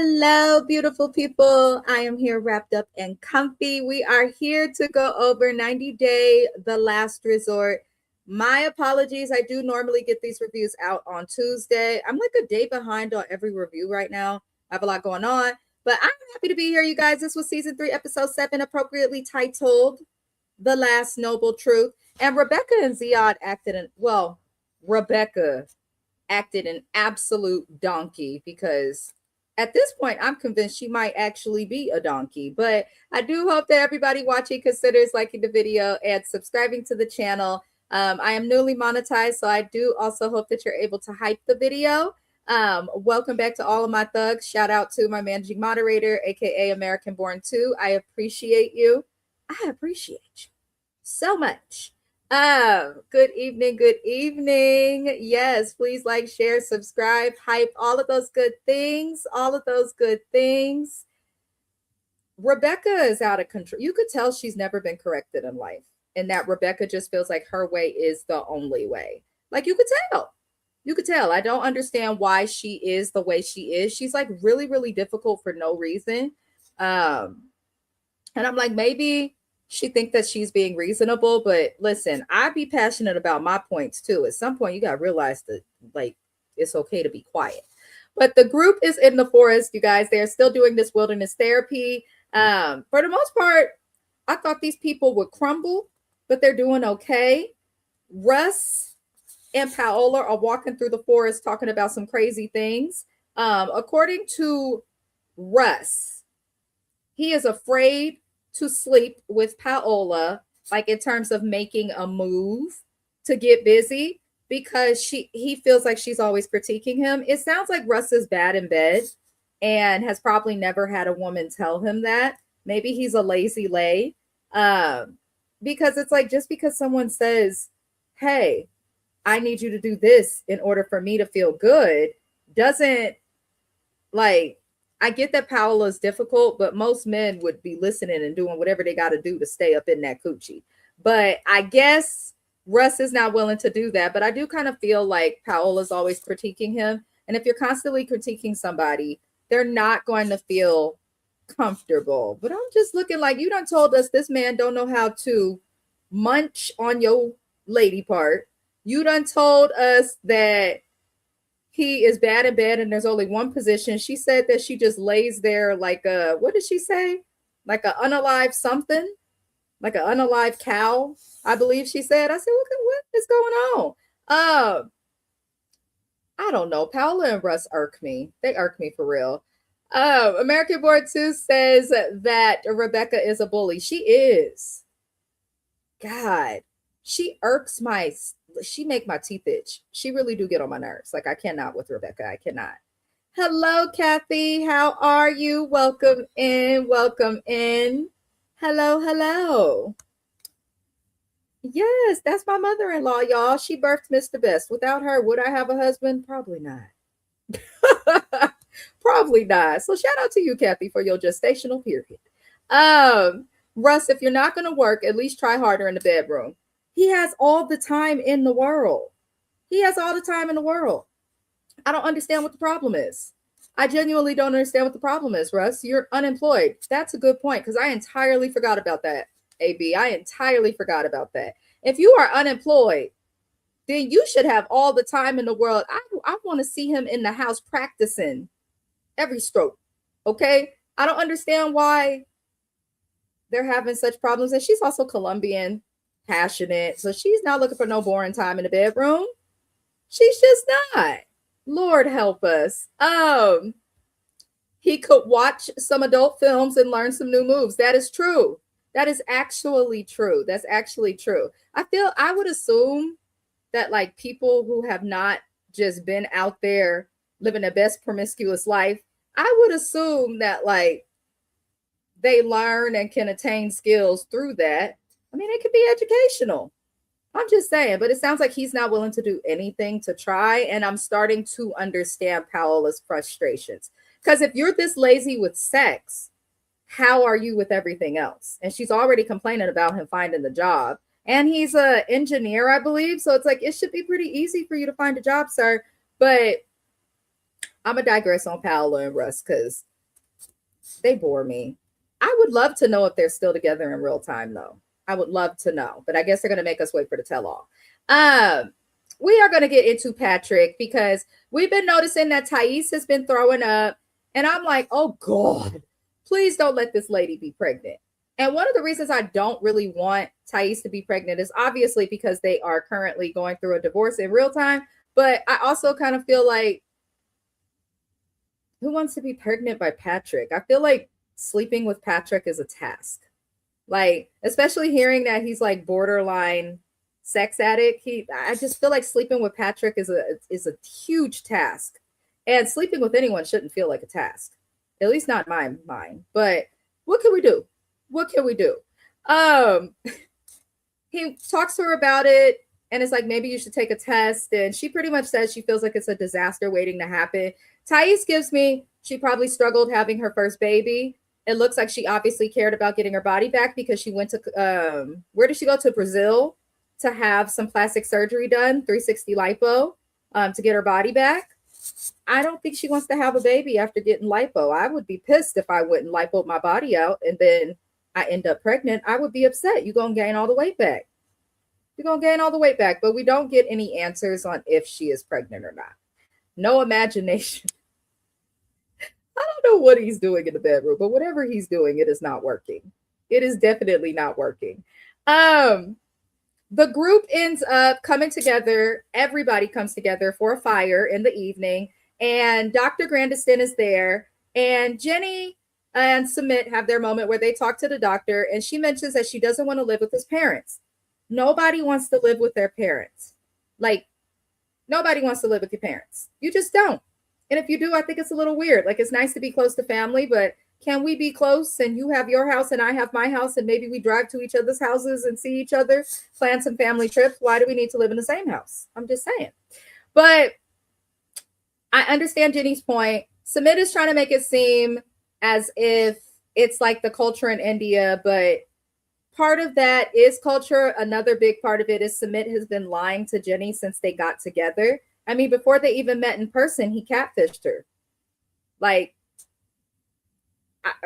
Hello, beautiful people. I am here wrapped up and comfy. We are here to go over 90 Day, The Last Resort. My apologies. I do normally get these reviews out on Tuesday. I'm like a day behind on every review right now. I have a lot going on, but I'm happy to be here, you guys. This was season 3, episode 7, appropriately titled The Last Noble Truth. And Rebecca and Zied Rebecca acted an absolute donkey because at this point, I'm convinced she might actually be a donkey. But I do hope that everybody watching considers liking the video and subscribing to the channel. I am newly monetized, so I do also hope that you're able to hype the video. Welcome back to all of my thugs. Shout out to my managing moderator, aka American Born 2. I appreciate you. I appreciate you so much. Good evening, good evening. Yes, please like, share, subscribe, hype, all of those good things, Rebecca is out of control. You could tell she's never been corrected in life, and that Rebecca just feels like her way is the only way. Like you could tell. I don't understand why she is the way she is. She's like really, really difficult for no reason. And I'm like, maybe she think that she's being reasonable, but listen, I be passionate about my points too. At some point, you got to realize that like it's okay to be quiet. But the group is in the forest, you guys. They're still doing this wilderness therapy. For the most part, I thought these people would crumble, but they're doing okay. Russ and Paola are walking through the forest talking about some crazy things. According to Russ, he is afraid to sleep with Paola, like in terms of making a move to get busy, because he feels like she's always critiquing him. It sounds like Russ is bad in bed and has probably never had a woman tell him that. Maybe he's a lazy lay. Because it's like, just because someone says, hey, I need you to do this in order for me to feel good, doesn't like, I get that Paola is difficult, but most men would be listening and doing whatever they got to do to stay up in that coochie. But I guess Russ is not willing to do that. But I do kind of feel like Paola's always critiquing him. And if you're constantly critiquing somebody, they're not going to feel comfortable. But I'm just looking like, you done told us this man don't know how to munch on your lady part. You done told us that he is bad in bed and there's only one position. She said that she just lays there like a, what did she say? Like an unalive something, like an unalive cow, I believe she said. I said, what is going on? I don't know. Paola and Russ irk me. They irk me for real. American Board 2 says that Rebecca is a bully. She is. God, she irks she make my teeth itch. She really do get on my nerves. Like I cannot with Rebecca. I cannot. Hello, Kathy. How are you? Welcome in. Welcome in. Hello. Yes, that's my mother-in-law, y'all. She birthed Mr. Best. Without her, would I have a husband? Probably not. Probably not. So shout out to you, Kathy, for your gestational period. Russ, if you're not going to work, at least try harder in the bedroom. He has all the time in the world. I don't understand what the problem is. I genuinely don't understand what the problem is, Russ. You're unemployed. That's a good point, because I entirely forgot about that, AB. I entirely forgot about that. If you are unemployed, then you should have all the time in the world. I want to see him in the house practicing every stroke, okay? I don't understand why they're having such problems. And she's also Colombian, passionate. So she's not looking for no boring time in the bedroom. She's just not. Lord help us. He could watch some adult films and learn some new moves. That is true. That is actually true. That's actually true. I would assume that like people who have not just been out there living their best promiscuous life, I would assume that like they learn and can attain skills through that. I mean, it could be educational. I'm just saying, but it sounds like he's not willing to do anything to try. And I'm starting to understand Paola's frustrations. Because if you're this lazy with sex, how are you with everything else? And she's already complaining about him finding the job. And he's an engineer, I believe. So it's like, it should be pretty easy for you to find a job, sir. But I'm gonna digress on Paola and Russ because they bore me. I would love to know if they're still together in real time, though. I would love to know, but I guess they're gonna make us wait for the tell all. Um, we are gonna get into Patrick because we've been noticing that Thais has been throwing up, and I'm like, oh God, please don't let this lady be pregnant. And one of the reasons I don't really want Thais to be pregnant is obviously because they are currently going through a divorce in real time. But I also kind of feel like, who wants to be pregnant by Patrick? I feel like sleeping with Patrick is a task. Like, especially hearing that he's like borderline sex addict. I just feel like sleeping with Patrick is a huge task. And sleeping with anyone shouldn't feel like a task. At least not my mind. But what can we do? What can we do? Um he talks to her about it and it's like, maybe you should take a test. And she pretty much says she feels like it's a disaster waiting to happen. Thais gives me, she probably struggled having her first baby. It looks like she obviously cared about getting her body back because she went to, where did she go? To Brazil to have some plastic surgery done, 360 lipo, to get her body back. I don't think she wants to have a baby after getting lipo. I would be pissed if I wouldn't lipo my body out and then I end up pregnant. I would be upset. You're going to gain all the weight back. You're going to gain all the weight back. But we don't get any answers on if she is pregnant or not. No imagination. I don't know what he's doing in the bedroom, but whatever he's doing, it is not working. It is definitely not working. Um, the group ends up coming together. Everybody comes together for a fire in the evening, and Dr. Grandiston is there. And Jenny and Sumit have their moment where they talk to the doctor, and she mentions that she doesn't want to live with his parents. Nobody wants to live with their parents. Like, nobody wants to live with your parents. You just don't. And if you do, I think it's a little weird. Like, it's nice to be close to family, but can we be close and you have your house and I have my house and maybe we drive to each other's houses and see each other, plan some family trips? Why do we need to live in the same house? I'm just saying. But I understand Jenny's point. Sumit is trying to make it seem as if it's like the culture in India, but part of that is culture. Another big part of it is Sumit has been lying to Jenny since they got together. I mean, before they even met in person, he catfished her. Like,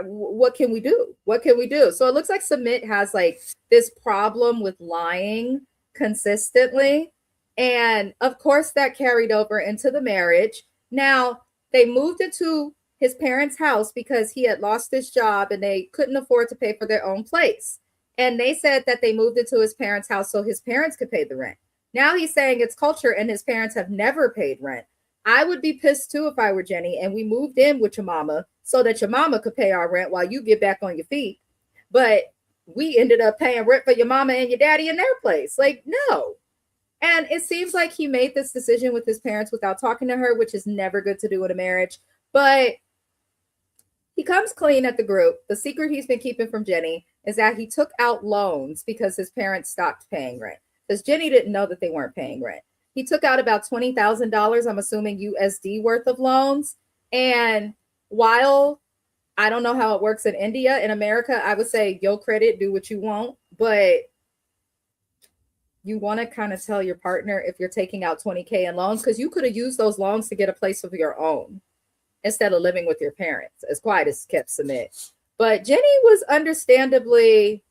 what can we do? What can we do? So it looks like Sumit has like this problem with lying consistently. And of course, that carried over into the marriage. Now, they moved into his parents' house because he had lost his job and they couldn't afford to pay for their own place. And they said that they moved into his parents' house so his parents could pay the rent. Now he's saying it's culture and his parents have never paid rent. I would be pissed too if I were Jenny and we moved in with your mama so that your mama could pay our rent while you get back on your feet. But we ended up paying rent for your mama and your daddy in their place. Like, no. And it seems like he made this decision with his parents without talking to her, which is never good to do in a marriage. But he comes clean at the group. The secret he's been keeping from Jenny is that he took out loans because his parents stopped paying rent. Because Jenny didn't know that they weren't paying rent. He took out about $20,000, I'm assuming USD worth of loans. And while I don't know how it works in India, in America, I would say, yo, credit, do what you want. But you want to kind of tell your partner if you're taking out 20K in loans, because you could have used those loans to get a place of your own instead of living with your parents, as quiet as kept Sumit. But Jenny was understandably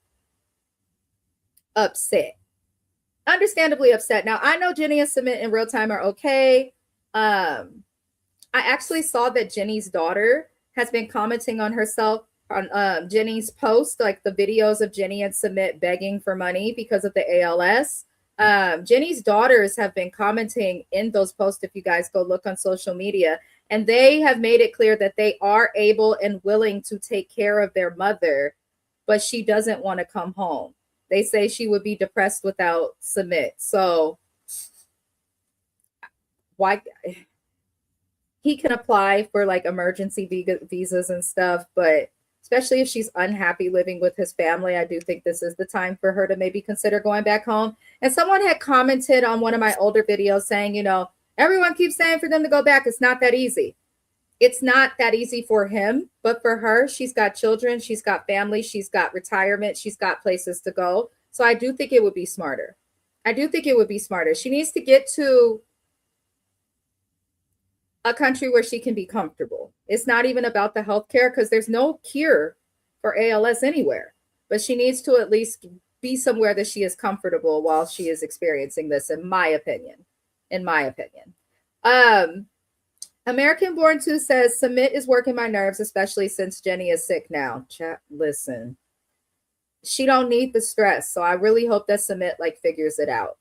upset. Now, I know Jenny and Sumit in real time are okay. I actually saw that Jenny's daughter has been commenting on herself on Jenny's post, like the videos of Jenny and Sumit begging for money because of the ALS. Jenny's daughters have been commenting in those posts, if you guys go look on social media, and they have made it clear that they are able and willing to take care of their mother, but she doesn't want to come home. They say she would be depressed without Sumit. So why he can apply for like emergency visas and stuff, but especially if she's unhappy living with his family, I do think this is the time for her to maybe consider going back home. And someone had commented on one of my older videos saying, everyone keeps saying for them to go back. It's not that easy. It's not that easy for him, but for her, she's got children, she's got family, she's got retirement, she's got places to go. So I do think it would be smarter. She needs to get to a country where she can be comfortable. It's not even about the healthcare because there's no cure for ALS anywhere, but she needs to at least be somewhere that she is comfortable while she is experiencing this, in my opinion. In my opinion. Um, American Born 2 says, Submit is working my nerves, especially since Jenny is sick now. Chat, listen. She don't need the stress. So I really hope that Submit like figures it out.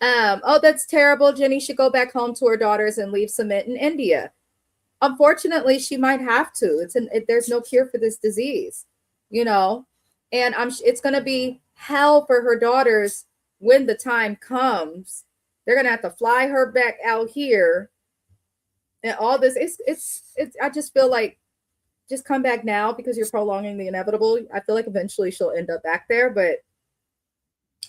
Oh, that's terrible. Jenny should go back home to her daughters and leave Submit in India. Unfortunately, she might have to. There's no cure for this disease, you know, and it's going to be hell for her daughters when the time comes. They're going to have to fly her back out here, and all this. It's. I just feel like just come back now because you're prolonging the inevitable. I feel like eventually she'll end up back there, but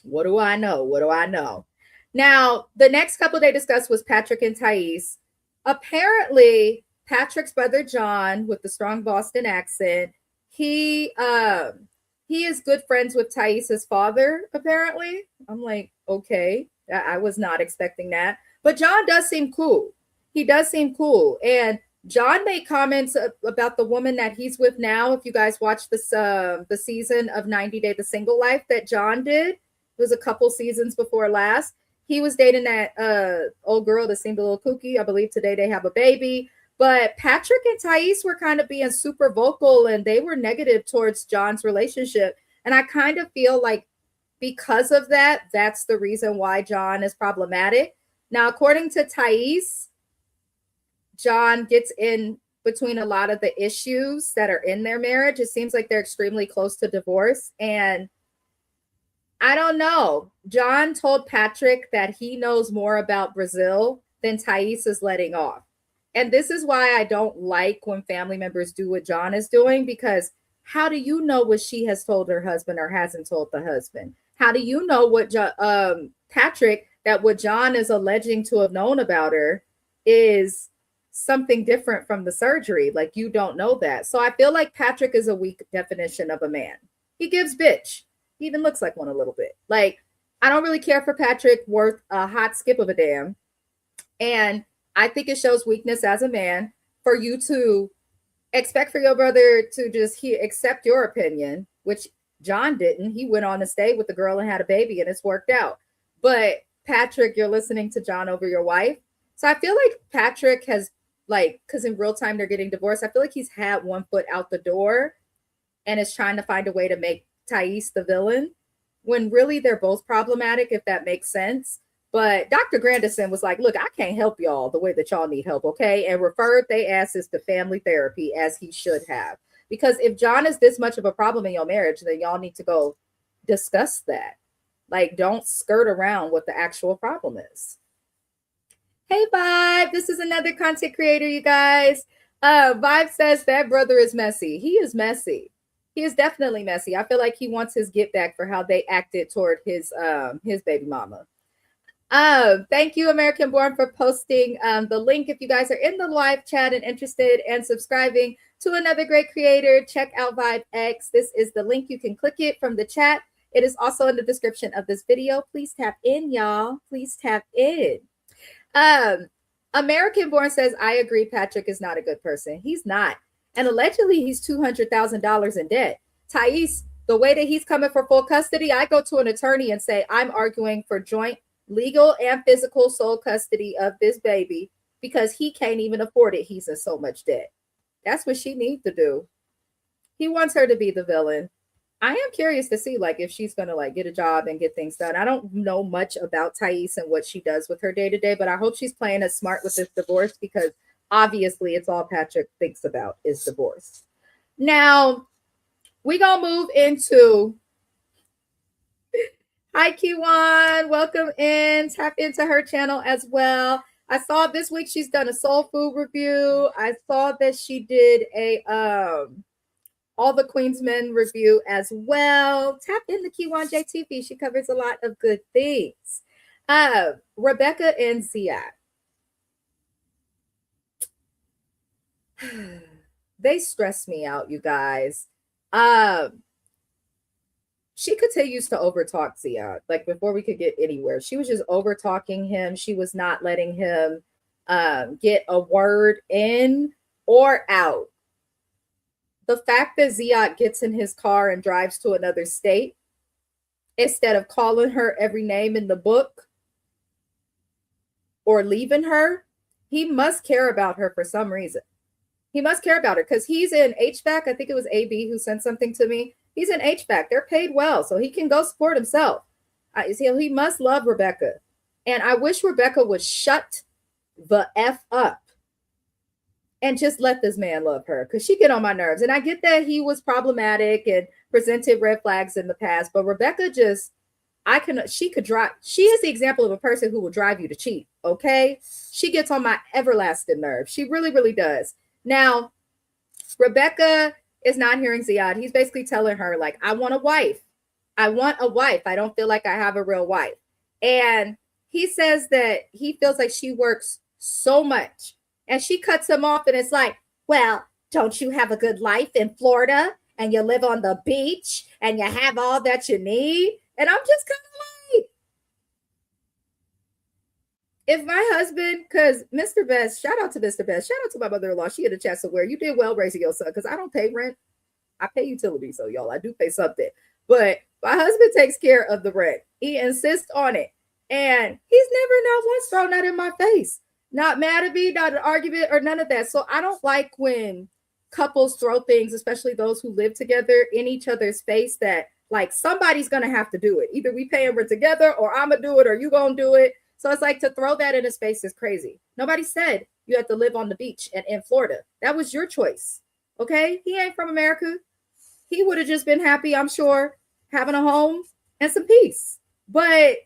what do I know? What do I know? Now, the next couple they discussed was Patrick and Thais. Apparently, Patrick's brother John, with the strong Boston accent, he is good friends with Thais's father. Apparently, I'm like, okay, I was not expecting that. But John does seem cool. He does seem cool, and John made comments about the woman that he's with now. If you guys watched this, the season of 90 Day the Single Life that John did, it was a couple seasons before last. He was dating that old girl that seemed a little kooky. I believe today they have a baby. But Patrick and Thais were kind of being super vocal, and they were negative towards John's relationship. And I kind of feel like because of that, that's the reason why John is problematic. Now, according to Thais, John gets in between a lot of the issues that are in their marriage. It seems like they're extremely close to divorce. And I don't know. John told Patrick that he knows more about Brazil than Thais is letting off. And this is why I don't like when family members do what John is doing, because how do you know what she has told her husband or hasn't told the husband? How do you know what Patrick, that what John is alleging to have known about her is something different from the surgery? Like, you don't know that. So I feel like Patrick is a weak definition of a man. He gives bitch. He even looks like one a little bit. Like, I don't really care for Patrick worth a hot skip of a damn. And I think it shows weakness as a man for you to expect for your brother to just accept your opinion, which John didn't. He went on to stay with the girl and had a baby, and it's worked out. But Patrick, you're listening to John over your wife. So I feel like Patrick has, like, because in real time they're getting divorced, I feel like he's had one foot out the door and is trying to find a way to make Thais the villain, when really they're both problematic, if that makes sense. But Dr. Grandison was like, look, I can't help y'all the way that y'all need help, okay? And referred their asses to family therapy, as he should have. Because if John is this much of a problem in your marriage, then y'all need to go discuss that. Like, don't skirt around what the actual problem is. Hey, Vibe. This is another content creator, you guys. Vibe says that brother is messy. He is messy. He is definitely messy. I feel like he wants his get back for how they acted toward his baby mama. Thank you, American Born, for posting the link. If you guys are in the live chat and interested and subscribing to another great creator, check out Vibe X. This is the link. You can click it from the chat. It is also in the description of this video. Please tap in, y'all. Please tap in. American Born says, I agree, Patrick is not a good person. He's not. And allegedly, he's $200,000 in debt. Thais, the way that he's coming for full custody, I go to an attorney and say, I'm arguing for joint legal and physical sole custody of this baby because he can't even afford it. He's in so much debt. That's what she needs to do. He wants her to be the villain. I am curious to see, like, if she's going to, like, get a job and get things done. I don't know much about Thais and what she does with her day-to-day, but I hope she's playing as smart with this divorce, because obviously it's all Patrick thinks about is divorce. Now, we going to move into... Hi, Kiwan. Welcome in. Tap into her channel as well. I saw this week she's done a soul food review. I saw that she did a... All the Queen's Men review as well. Tap into Kiwan JTV. She covers a lot of good things. Rebecca and Zied. They stress me out, you guys. She continues to overtalk Zied. Like, before we could get anywhere, she was just overtalking him. She was not letting him get a word in or out. The fact that Ziad gets in his car and drives to another state instead of calling her every name in the book or leaving her, he must care about her for some reason. He must care about her because he's in HVAC. I think it was AB who sent something to me. He's in HVAC. They're paid well, so he can go support himself. He must love Rebecca. And I wish Rebecca would shut the F up and just let this man love her because she get on my nerves. And I get that he was problematic and presented red flags in the past, but Rebecca just, she could drive. She is the example of a person who will drive you to cheat. Okay. She gets on my everlasting nerves. She really, really does. Now, Rebecca is not hearing Ziad. He's basically telling her, like, I want a wife. I want a wife. I don't feel like I have a real wife. And he says that he feels like she works so much. And she cuts him off and it's like, well, don't you have a good life in Florida? And you live on the beach and you have all that you need? And I'm just kind of like, if my husband, because Mr. Best, shout out to Mr. Best, shout out to my mother-in-law. She had a chance to wear. You did well raising your son because I don't pay rent. I pay utilities, so y'all, I do pay something. But my husband takes care of the rent. He insists on it. And he's never not once thrown that in my face. Not mad at me, not an argument or none of that. So I don't like when couples throw things, especially those who live together, in each other's face that like somebody's going to have to do it. Either we paying rent together or I'm going to do it or you going to do it. So it's like to throw that in his face is crazy. Nobody said you have to live on the beach and in Florida. That was your choice. Okay. He ain't from America. He would have just been happy, I'm sure, having a home and some peace. But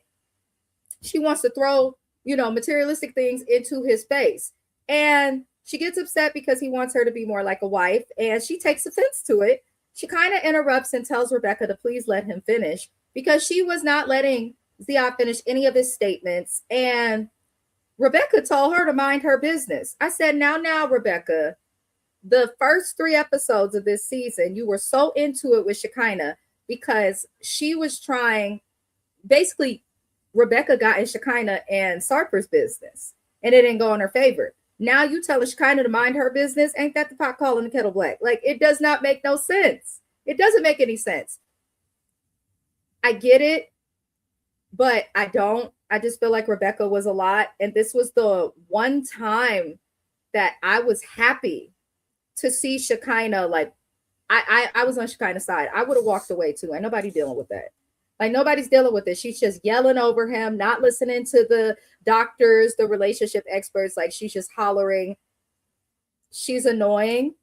she wants to throw, materialistic things into his face. And she gets upset because he wants her to be more like a wife. And she takes offense to it. She kind of interrupts and tells Rebecca to please let him finish because she was not letting Ziad finish any of his statements. And Rebecca told her to mind her business. I said, now, Rebecca, the first 3 episodes of this season, you were so into it with Shekinah because she was trying, basically, Rebecca got in Shekinah and Sarper's business and it didn't go in her favor. Now you telling Shekinah to mind her business. Ain't that the pot calling the kettle black? Like, it does not make no sense. It doesn't make any sense. I get it, but I don't. I just feel like Rebecca was a lot. And this was the one time that I was happy to see Shekinah. Like, I was on Shekinah's side. I would have walked away too. Ain't nobody dealing with that. Like, nobody's dealing with it. She's just yelling over him, not listening to the doctors, the relationship experts. Like, she's just hollering. She's annoying.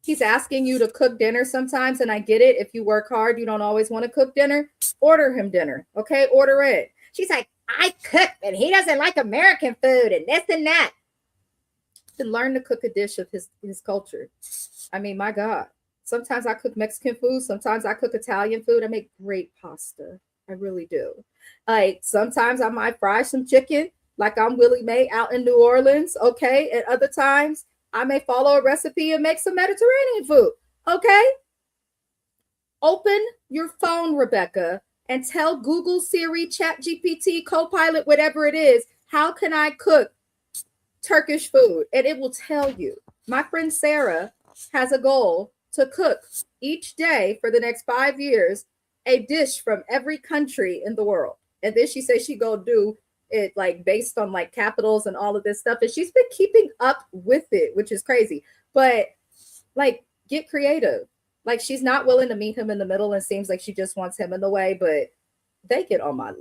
He's asking you to cook dinner sometimes, and I get it. If you work hard, you don't always want to cook dinner. Order him dinner, okay? Order it. She's like, I cook, and he doesn't like American food and this and that. Then learn to cook a dish of his culture. I mean, my God. Sometimes I cook Mexican food. Sometimes I cook Italian food. I make great pasta. I really do. Like, sometimes I might fry some chicken like I'm Willie Mae out in New Orleans. Okay. And other times I may follow a recipe and make some Mediterranean food. Okay. Open your phone, Rebecca, and tell Google, Siri, ChatGPT, Copilot, whatever it is, how can I cook Turkish food? And it will tell you. My friend Sarah has a goal to cook each day for the next 5 years a dish from every country in the world. And then she says she go do it like based on like capitals and all of this stuff. And she's been keeping up with it, which is crazy. But like, get creative. Like, she's not willing to meet him in the middle and seems like she just wants him in the way. But they get on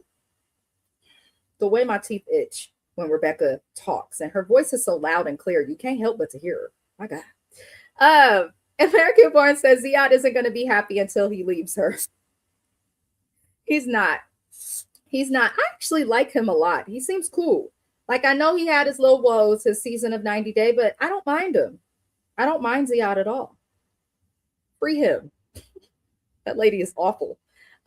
the way my teeth itch when Rebecca talks. And her voice is so loud and clear. You can't help but to hear her. My God. American Born says Ziad isn't going to be happy until he leaves her. He's not. I actually like him a lot. He seems cool. Like, I know he had his little woes, his season of 90 Day, but I don't mind him. I don't mind Ziad at all. Free him. That lady is awful.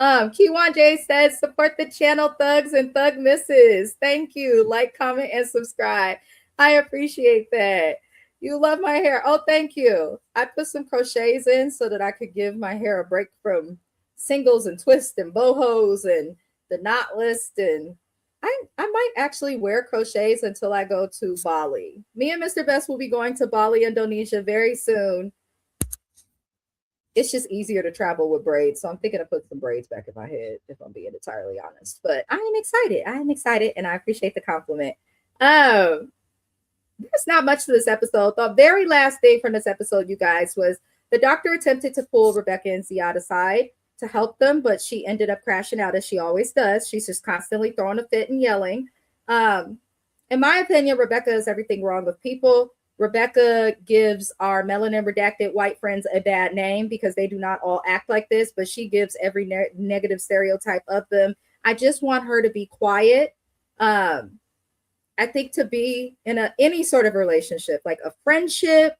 Q1 J says, support the channel, thugs and thug misses. Thank you. Like, comment, and subscribe. I appreciate that. You love my hair. Oh, thank you. I put some crochets in so that I could give my hair a break from singles and twists and bohos and the knot list. And I might actually wear crochets until I go to Bali. Me and Mr. Best will be going to Bali, Indonesia very soon. It's just easier to travel with braids. So I'm thinking of putting some braids back in my head, if I'm being entirely honest. But I am excited. I am excited and I appreciate the compliment. Um, there's not much to this episode. The very last thing from this episode, you guys, was the doctor attempted to pull Rebecca and Zied aside to help them, but she ended up crashing out as she always does. She's just constantly throwing a fit and yelling. In my opinion, Rebecca is everything wrong with people. Rebecca gives our melanin redacted white friends a bad name because they do not all act like this, but she gives every negative stereotype of them. I just want her to be quiet. I think to be in any sort of relationship, like a friendship,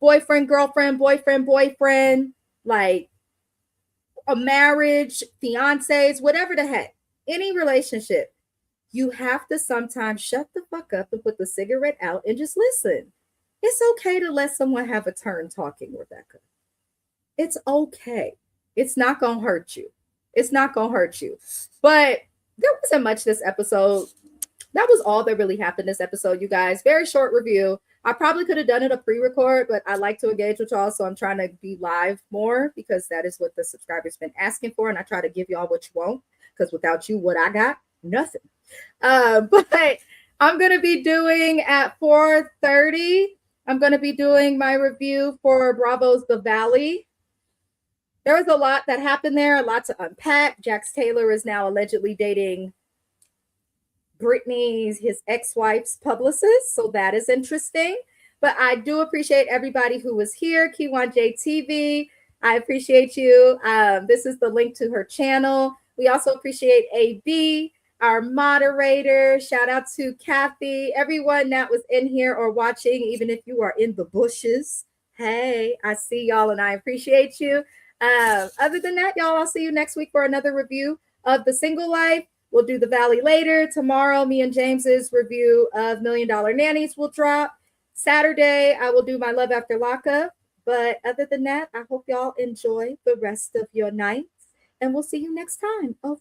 boyfriend, girlfriend, boyfriend, like a marriage, fiancés, whatever the heck, any relationship, you have to sometimes shut the fuck up and put the cigarette out and just listen. It's okay to let someone have a turn talking, Rebecca. It's okay. It's not going to hurt you. It's not going to hurt you. But there wasn't much this episode. That was all that really happened this episode, you guys. Very short review. I probably could have done it a pre-record, but I like to engage with y'all, so I'm trying to be live more because that is what the subscribers been asking for, and I try to give y'all what you want because without you, what I got, nothing. But I'm going to be doing at 4:30, I'm going to be doing my review for Bravo's The Valley. There was a lot that happened there, a lot to unpack. Jax Taylor is now allegedly dating Brittany's, his ex-wife's publicist, so that is interesting. But I do appreciate everybody who was here. Kiwan JTV, I appreciate you. This is the link to her channel. We also appreciate AB, our moderator. Shout out to Kathy, everyone that was in here or watching, even if you are in the bushes. Hey, I see y'all and I appreciate you. Other than that, y'all, I'll see you next week for another review of The Single Life. We'll do The Valley later. Tomorrow, me and James's review of $1 Million Nannies will drop. Saturday, I will do my Love After Lockup. But other than that, I hope y'all enjoy the rest of your night. And we'll see you next time. Oh.